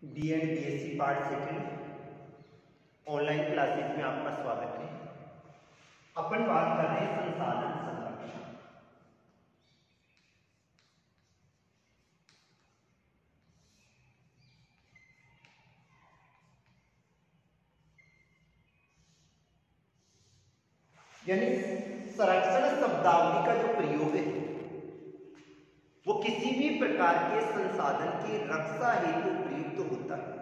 B and B S C part second online classes में आपका स्वागत है। अपन बात कर रहे हैं संसाधन संरक्षण। यानी संरक्षण शब्दावली का जो प्रयोग है वो किसी भी प्रकार के संसाधन की रक्षा हेतु प्रयुक्त होता है।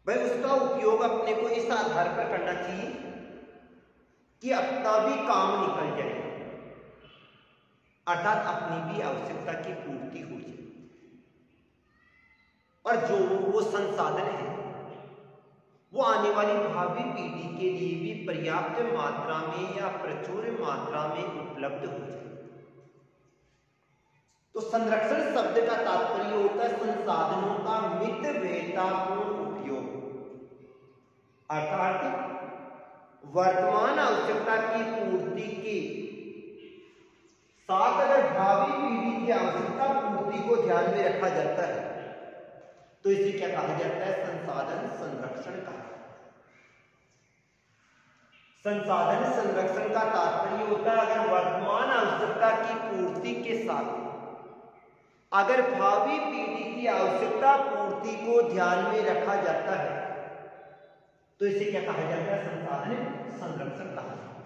भाई उसका उपयोग अपने को इस आधार पर करना चाहिए कि अपना भी काम निकल जाए, अर्थात अपनी भी आवश्यकता की पूर्ति हो जाए, और जो वो संसाधन है वो आने वाली भावी पीढ़ी के लिए भी पर्याप्त मात्रा में या प्रचुर मात्रा में उपलब्ध हो जाए। तो संरक्षण शब्द का तात्पर्य होता है संसाधनों का मितव्ययतापूर्ण उपयोग, अर्थात वर्तमान आवश्यकता की पूर्ति के साथ अगर भावी पीढ़ी की आवश्यकता पूर्ति को ध्यान में रखा जाता है तो इसे क्या कहा जाता है? संसाधन संरक्षण कहा। संसाधन संरक्षण का तात्पर्य होता है अगर वर्तमान आवश्यकता की पूर्ति के साथ अगर भावी पीढ़ी की आवश्यकता पूर्ति को ध्यान में रखा जाता है तो इसे क्या कहा जाता है? संसाधन संरक्षण कहा जाता है।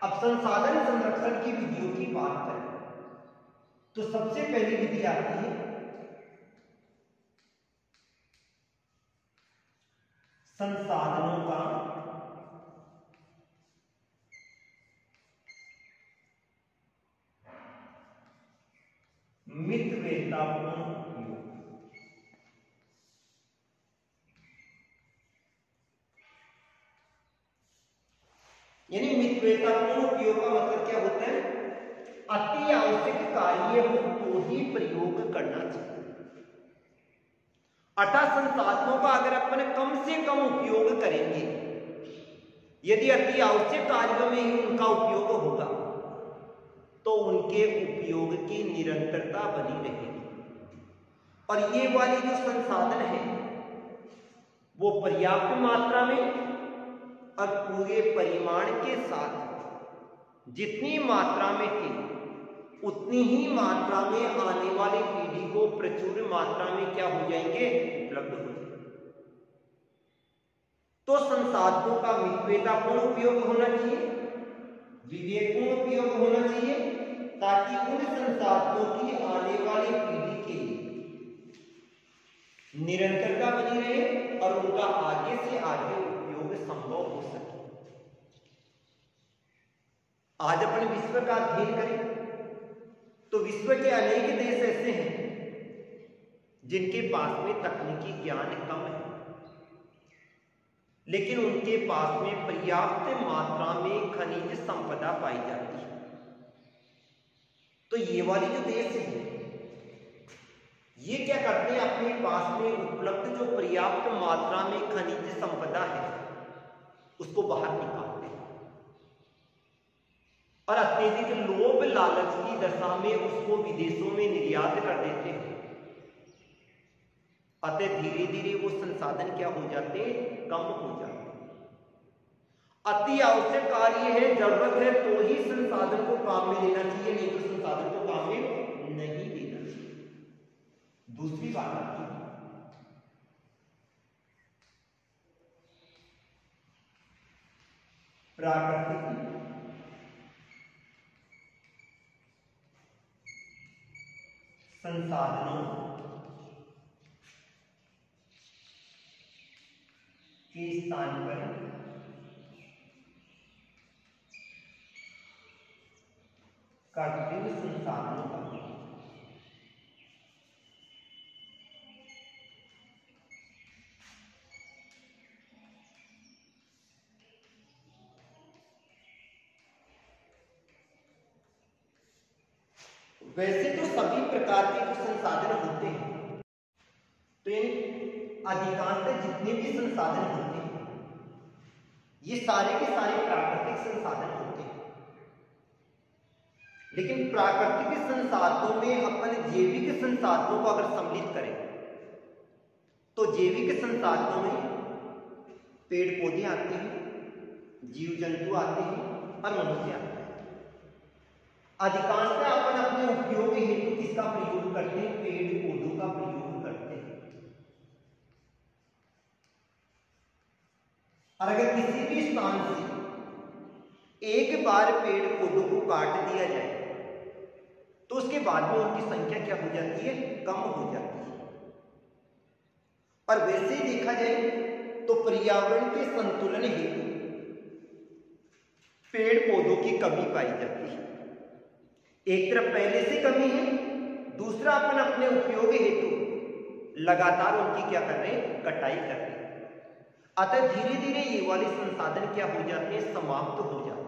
अब संसाधन संरक्षण की विधियों की बात करें तो सबसे पहली विधि आती है संसाधनों का मितव्ययतापूर्ण उपयोग। यानी मितव्ययतापूर्ण उपयोग का मतलब क्या होता है? अति आवश्यक कार्य हो तो ही प्रयोग करना चाहिए। अतः संसाधनों का अगर अपन कम से कम उपयोग करेंगे, यदि अति आवश्यक कार्यों में ही उनका उपयोग होगा तो उनके उपयोग की निरंतरता बनी रहेगी और ये वाली जो संसाधन है वो पर्याप्त मात्रा में और पूरे परिमाण के साथ जितनी मात्रा में थी उतनी ही मात्रा में आने वाली पीढ़ी को प्रचुर मात्रा में क्या हो जाएंगे? उपलब्ध हो जाएंगे। तो संसाधनों का मितव्ययतापूर्ण उपयोग होना चाहिए, विवेकपूर्ण उपयोग होना चाहिए, ताकि उन संसाधनों की आने वाली पीढ़ी के लिए निरंतरता बनी रहे और उनका आगे से आगे उपयोग संभव हो सके। आज अपन विश्व का अध्ययन करें तो विश्व के अनेक देश ऐसे हैं जिनके पास में तकनीकी ज्ञान कम है, लेकिन उनके पास में पर्याप्त मात्रा में खनिज संपदा पाई जाती है। तो ये वाली जो देश है ये क्या करते हैं? अपने पास में उपलब्ध जो पर्याप्त मात्रा में खनिज संपदा है उसको बाहर निकालते हैं और अत्यधिक लोभ लालच की दशा में उसको विदेशों में निर्यात कर देते हैं। अतः धीरे धीरे वो संसाधन क्या हो जाते हैं? कम हो जाते हैं। अति आवश्यक कार्य है, जरूरत है तो ही संसाधन को काम में लेना चाहिए, नहीं तो संसाधन को काम में नहीं लेना चाहिए। दूसरी बात आती है प्राकृतिक संसाधनों के स्थान पर कृत्रिम संसाधनों का वैसे तो सभी प्रकार के जो संसाधन होते हैं तो इन अधिकांशतः जितने भी संसाधन होते हैं ये सारे के सारे प्राकृतिक संसाधन होते हैं, लेकिन प्राकृतिक संसाधनों में अपन जैविक संसाधनों को अगर सम्मिलित करें तो जैविक संसाधनों में पेड़ पौधे आते हैं, जीव जंतु आते हैं और मनुष्य आते हैं। अधिकांशतः अपन अपने उपयोग हेतु किसका प्रयोग करते हैं? पेड़ पौधों का प्रयोग करते हैं। और अगर किसी भी स्थान से एक बार पेड़ पौधों को काट दिया जाए तो उसके बाद में उनकी संख्या क्या हो जाती है? कम हो जाती है। और वैसे ही देखा जाए तो पर्यावरण के संतुलन हेतु पेड़ पौधों की कमी पाई जाती है। एक तरफ पहले से कमी है, दूसरा अपन अपने उपयोग हेतु लगातार उनकी क्या कर रहे हैं? कटाई कर रहे हैं। अतः धीरे धीरे ये वाले संसाधन क्या हो जाते हैं? समाप्त हो जाते हैं।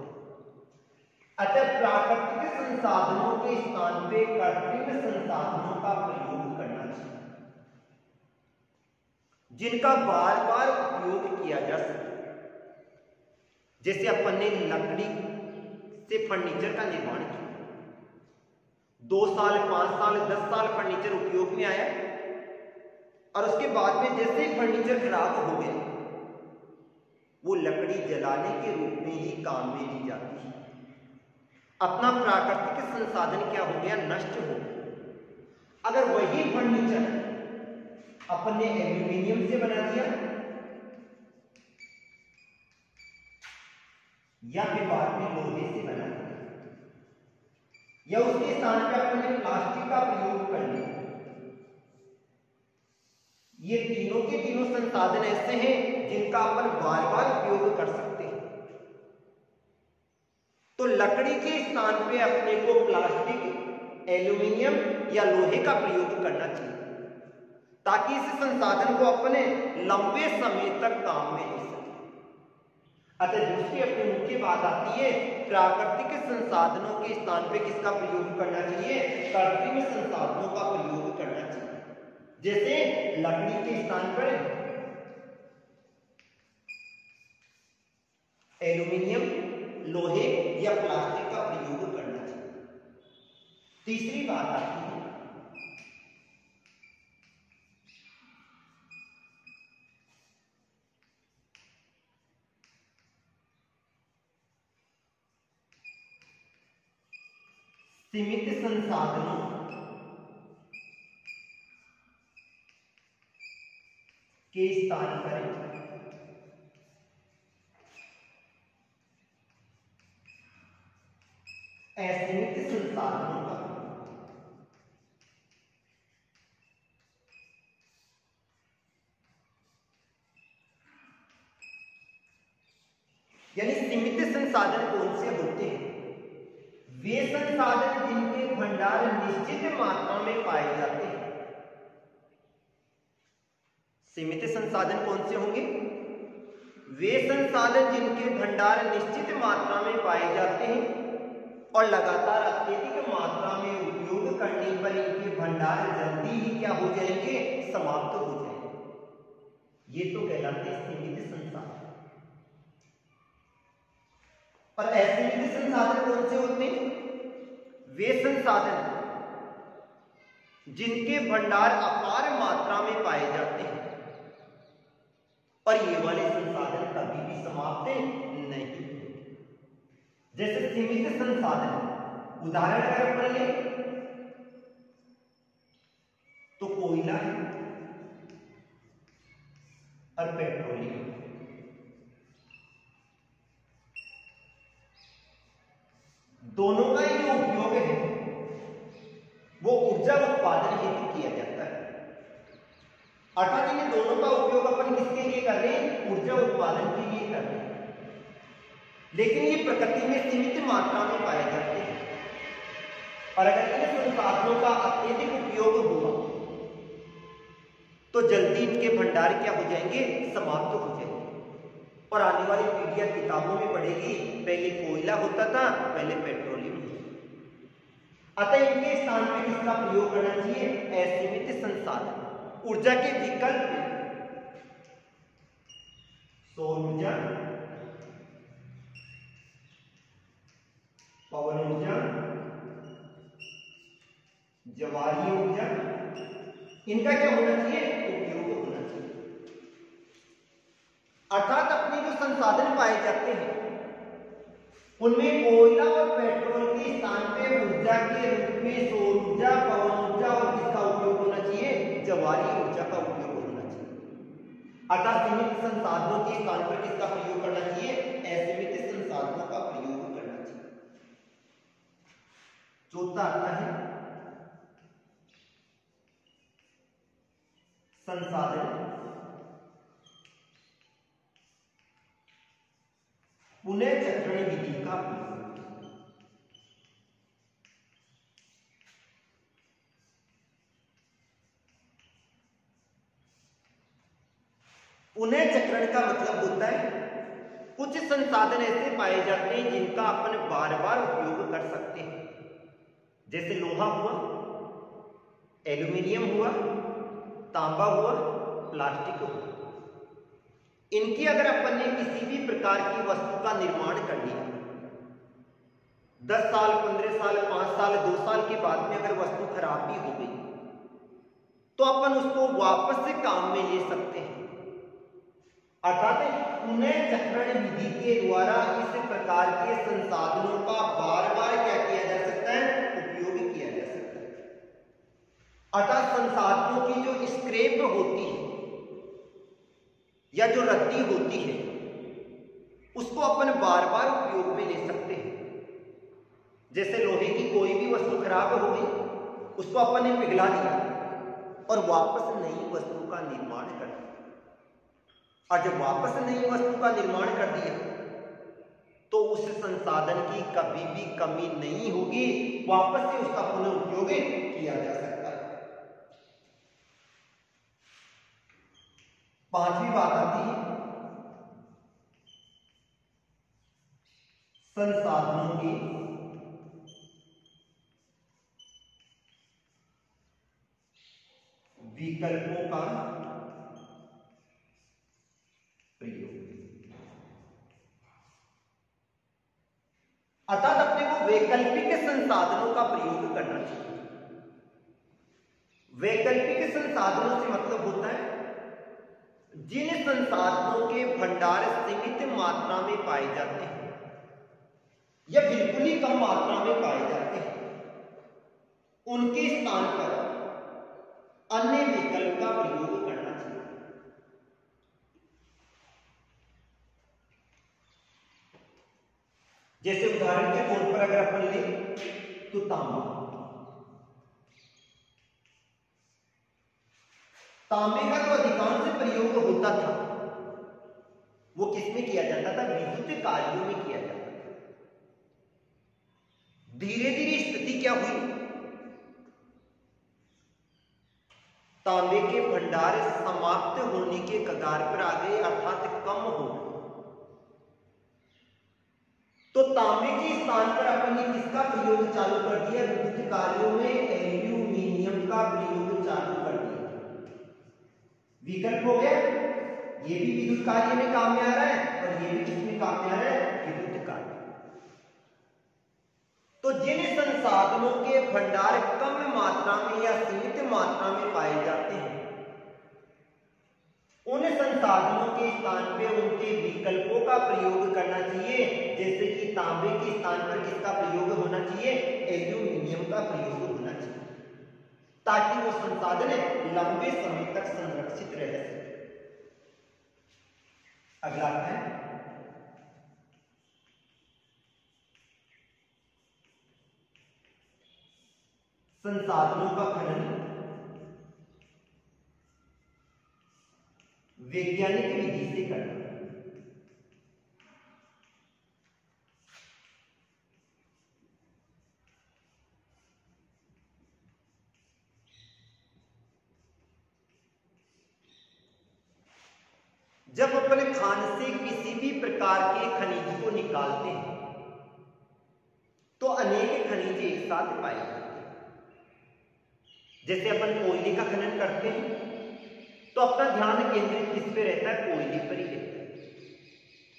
अतः प्राकृतिक संसाधनों के स्थान पे कृत्रिम संसाधनों का प्रयोग करना चाहिए, जिनका बार बार उपयोग किया जा सके। जैसे अपन ने लकड़ी से फर्नीचर का निर्माण किया, 2 साल 5 साल 10 साल फर्नीचर उपयोग में आया और उसके बाद में जैसे ही फर्नीचर खराब हो गया, वो लकड़ी जलाने के रूप में ही काम में ली जाती है। अपना प्राकृतिक संसाधन क्या हो गया? नष्ट हो गया। अगर वही फर्नीचर अपन ने एल्यूमिनियम से बना दिया या फिर बाद में लोहे से बना दिया या उसके स्थान पर अपन ने प्लास्टिक का प्रयोग कर लिया, ये तीनों के तीनों संसाधन ऐसे हैं जिनका अपन बार बार उपयोग कर सकते हैं। तो लकड़ी के स्थान पे अपने को प्लास्टिक, एल्यूमिनियम या लोहे का प्रयोग करना चाहिए ताकि इस संसाधन को अपने लंबे समय तक काम में ले सके। अतः दूसरी अपनी मुख्य बात आती है, प्राकृतिक संसाधनों के स्थान पे किसका प्रयोग करना चाहिए? कृत्रिम संसाधनों का प्रयोग करना चाहिए। जैसे लकड़ी के स्थान पर एल्यूमिनियम, लोहे या प्लास्टिक का प्रयोग करना चाहिए। तीसरी बात आती है सीमित संसाधनों के स्थान पर असीमित संसाधनों का यानी सीमित संसाधन कौन से होते हैं? वे संसाधन जिनके भंडार निश्चित मात्रा में पाए जाते हैं। सीमित संसाधन कौन से होंगे? वे संसाधन जिनके भंडार निश्चित मात्रा में पाए जाते हैं और लगातार अत्यधिक मात्रा में उपयोग करने पर इनके भंडार जल्दी ही क्या हो जाएंगे? समाप्त हो जाएंगे। ये तो कहलाते हैं सीमित संसाधन। और असीमित संसाधन कौन से होते हैं? वे संसाधन जिनके भंडार अपार मात्रा में पाए जाते हैं और ये वाले संसाधन कभी भी समाप्त नहीं। जैसे सीमित संसाधन उदाहरण अगर अपन लें तो कोयला है और पेट्रोलियम। दोनों का ही जो उपयोग है वो ऊर्जा उत्पादन हेतु किया जाता है। अर्थात इन दोनों का उपयोग अपन किसके लिए कर रहे हैं? ऊर्जा उत्पादन के लिए कर रहे हैं। लेकिन ये प्रकृति में सीमित मात्रा में पाए जाते हैं और अगर इन संसाधनों का अत्यधिक उपयोग हुआ तो जल्दी इनके भंडार क्या हो जाएंगे? समाप्त हो जाएंगे। और आने वाली पीढ़ियां किताबों में पढ़ेगी, पहले कोयला होता था, पहले पेट्रोलियम। अतः इनके स्थान पर किसका प्रयोग करना चाहिए? असीमित संसाधन। ऊर्जा के विकल्प सौर ऊर्जा, पवन ऊर्जा, ज्वारीय ऊर्जा, इनका क्या होना चाहिए? उपयोग होना चाहिए। अर्थात अपने जो संसाधन पाए जाते हैं उनमें कोयला और पेट्रोल के स्थान पे ऊर्जा के रूप में सौर ऊर्जा, पवन ऊर्जा और किसका उपयोग होना चाहिए, जवारी ऊर्जा का उपयोग होना चाहिए। अर्थात सीमित संसाधनों के स्थान पर किसका प्रयोग करना चाहिए, असीमित संसाधनों का प्रयोग करना चाहिए। चौथा आता है संसाधन पुनर्चक्रण विधि का प्रयोग। पुनर्चक्रण का मतलब होता है कुछ संसाधन ऐसे पाए जाते हैं जिनका अपन बार बार उपयोग कर सकते हैं, जैसे लोहा हुआ, एल्यूमिनियम हुआ, तांबा हुआ, प्लास्टिक हुआ। इनकी अगर अपन ने किसी भी प्रकार की वस्तु का निर्माण कर लिया, 10 साल, 15 साल, 5 साल, 2 साल के बाद में अगर वस्तु खराब भी हो गई तो अपन उसको वापस से काम में ले सकते हैं। अर्थात पुनर्चक्रण विधि के द्वारा इस प्रकार के संसाधनों का बार बार क्या किया जा सकता है, उपयोग किया जा सकता है। अर्थात संसाधनों की जो स्क्रैप होती है या जो रद्दी होती है उसको अपन बार बार उपयोग में ले सकते हैं। जैसे लोहे की कोई भी वस्तु खराब हो गई, उसको अपन ने पिघला दिया और वापस नई वस्तु का निर्माण कर दिया। और जब वापस नई वस्तु का निर्माण कर दिया तो उस संसाधन की कभी भी कमी नहीं होगी, वापस से उसका पुनः उपयोग किया जा सकता है। पांचवी बात आती है संसाधनों के विकल्पों का प्रयोग। अर्थात अपने को वैकल्पिक संसाधनों का प्रयोग करना चाहिए। वैकल्पिक संसाधनों से मतलब होता है जिन संसाधनों के भंडार सीमित मात्रा में पाए जाते हैं या बिल्कुल ही कम मात्रा में पाए जाते हैं, उनके स्थान पर अन्य विकल्प का प्रयोग करना चाहिए। जैसे उदाहरण के तौर पर अगर अपन लें तो तांबा तांबे का जो अधिकांश प्रयोग होता था वो किसमें किया जाता था, विद्युत कार्यों में किया जाता था। धीरे धीरे स्थिति क्या हुई, तांबे के भंडार समाप्त होने के कगार पर आ गए, अर्थात कम हो गए। तो तांबे के स्थान पर अपन ने किसका प्रयोग चालू कर दिया, विद्युत कार्यों में एल्यूमिनियम का प्रयोग चालू कर दिया। विकल्प हो गया, ये भी विद्युत कार्य में काम में आ रहा है और ये भी किसमें काम में आ रहा है, विद्युत कार्य। तो जिन संसाधनों के भंडार कम मात्रा में या सीमित मात्रा में पाए जाते हैं, उन संसाधनों के स्थान पे उनके विकल्पों का प्रयोग करना चाहिए। जैसे कि तांबे के स्थान पर किसका प्रयोग होना चाहिए, एल्यूमिनियम का प्रयोग होना चाहिए, ताकि वो संसाधन लंबे समय तक संरक्षित रह सके। अगला है संसाधनों का खनन वैज्ञानिक विधि से करना। जब अपने खान से किसी भी प्रकार के खनिज को निकालते हैं तो अनेक खनिज एक साथ पाए जाते हैं। जैसे अपन कोयले का खनन करते हैं तो अपना ध्यान केंद्रित किस पे रहता है, कोयले पर ही रहता है।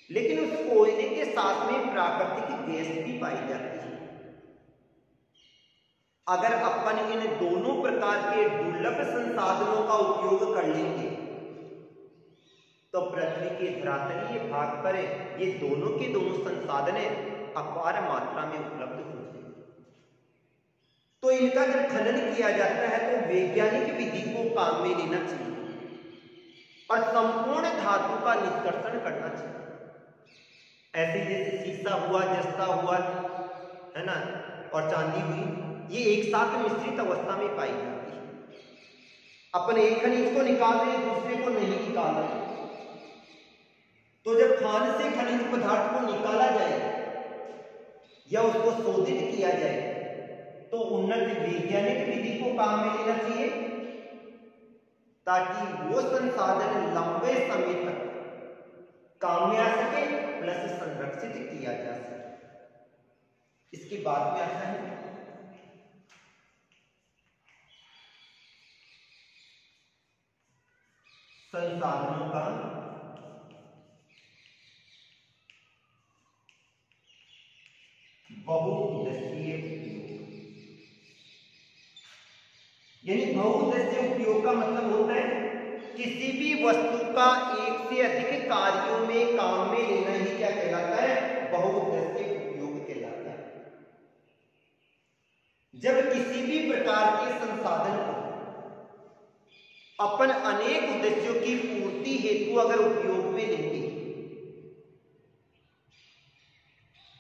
लेकिन उस कोयले के साथ में प्राकृतिक गैस भी पाई जाती है। अगर अपन इन दोनों प्रकार के दुर्लभ संसाधनों का उपयोग कर लेंगे तो पृथ्वी के धरातलीय भाग पर ये दोनों के दोनों संसाधन अपार मात्रा में उपलब्ध होते हैं। तो इनका जब खनन किया जाता है तो वैज्ञानिक विधि को काम में लेना चाहिए और संपूर्ण धातु का निष्कर्षण करना चाहिए। ऐसे जैसे शीशा हुआ, जस्ता हुआ, है ना, और चांदी हुई, ये एक साथ मिश्रित अवस्था में पाई जाती है। अपन एक खनिज को निकाल रहे हैं, दूसरे को नहीं निकाल रहे। तो जब खान से खनिज पदार्थ को निकाला जाए या उसको शोधित किया जाए तो उन्नत वैज्ञानिक विधि को काम में लेना चाहिए ताकि वो संसाधन लंबे समय तक काम में आ सके प्लस संरक्षित किया जा सके। इसके बाद में आता है संसाधनों का बहुउद्देशीय उपयोग। यानी बहुउद्देशीय उपयोग का मतलब होता है किसी भी वस्तु का एक से अधिक कार्यों में काम में लेना ही क्या कहलाता है? बहुउद्देशीय उपयोग कहलाता है। जब किसी भी प्रकार के संसाधन को अपन अनेक उद्देश्यों की पूर्ति हेतु अगर उपयोग में लेंगे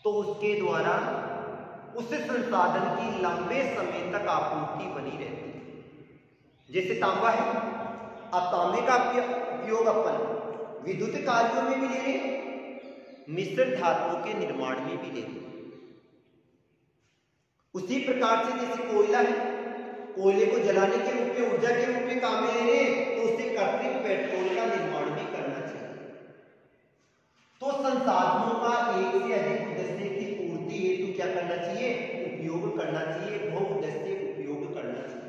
तो उसके द्वारा उस संसाधन की लंबे समय तक आपूर्ति बनी रहती है। जैसे तांबा है, अब तांबे का उपयोग अपन विद्युत कार्यों में भी ले रहे, मिश्र धातुओं के निर्माण में भी ले रहे। उसी प्रकार से जैसे कोयला है, कोयले को जलाने के रूप में, ऊर्जा के रूप में काम में ले रहे, तो उससे कृत्रिम पेट्रोल का निर्माण भी करना चाहिए। तो संसाधनों का एक से अधिक उद्देश्य की पूर्ति हेतु क्या करना चाहिए? उपयोग करना चाहिए, बहुउद्देशीय उपयोग करना चाहिए।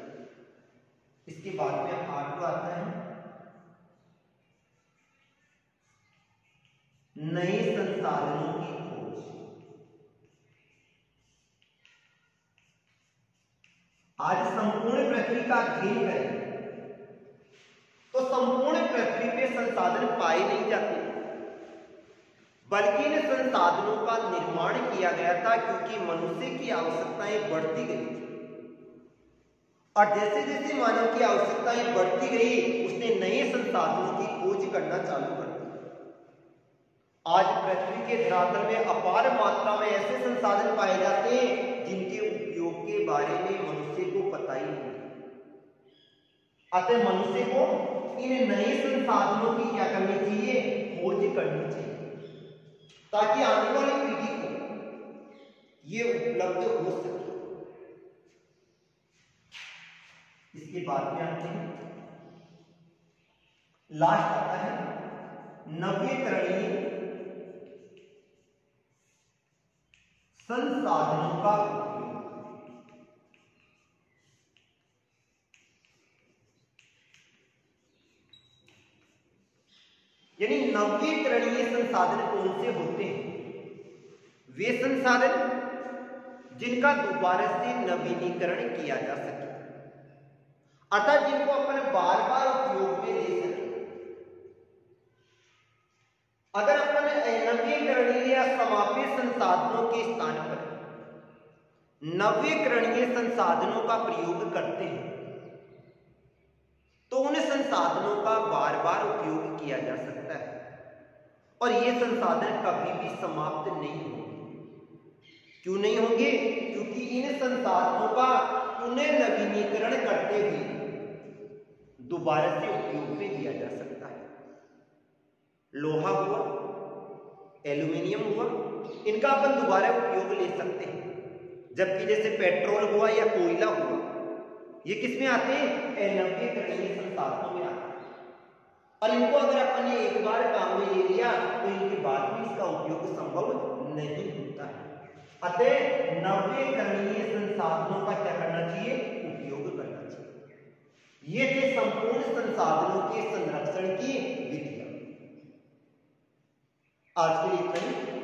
इसके बाद में आठवां आता है नए संसाधनों की खोज। आज संपूर्ण पृथ्वी का अध्ययन करें तो संपूर्ण पृथ्वी पे संसाधन पाए नहीं जाते, बल्कि इन संसाधनों का निर्माण किया गया था क्योंकि मनुष्य की आवश्यकताएं बढ़ती गई और जैसे जैसे मानव की आवश्यकताएं बढ़ती गई उसने नए संसाधनों की खोज करना चालू कर दिया। आज पृथ्वी के धरातल में अपार मात्रा में ऐसे संसाधन पाए जाते हैं जिनके उपयोग के बारे में मनुष्य को पता ही नहीं। अतः मनुष्य को इन नए संसाधनों की क्या करनी चाहिए? खोज करनी चाहिए ताकि आने वाली पीढ़ी को ये उपलब्ध हो सके। इसके बाद में आते हैं, लास्ट आता है नवीकरणीय संसाधनों का उपयोग। यानी नवीकरणीय संसाधन कौन से होते हैं? वे संसाधन जिनका दोबारा से नवीनीकरण किया जा सके, अर्थात जिनको अपन बार बार उपयोग में ले सके। अगर अपन नवीकरणीय या समापित संसाधनों के स्थान पर नवीकरणीय संसाधनों का प्रयोग करते हैं तो उन संसाधनों का बार बार उपयोग किया जा सकता है और ये संसाधन कभी भी समाप्त नहीं होंगे। क्यों नहीं होंगे? क्योंकि इन संसाधनों का पुनः नवीनीकरण करते हुए दोबारा से उपयोग में लिया जा सकता है। लोहा हुआ, एल्यूमिनियम हुआ, इनका अपन दोबारा उपयोग ले सकते हैं, जबकि जैसे पेट्रोल हुआ या कोयला हुआ, ये किस में आते हैं? नवीकरणीय संसाधनों में आते हैं। और इनको अगर अपन ने एक बार काम में ले लिया तो इनके बाद भी इसका उपयोग संभव नहीं होता है। अतः नवीकरणीय संसाधनों का क्या करना चाहिए? उपयोग करना चाहिए। ये थे संपूर्ण संसाधनों के संरक्षण की विधियां। आज के लिए इतना ही।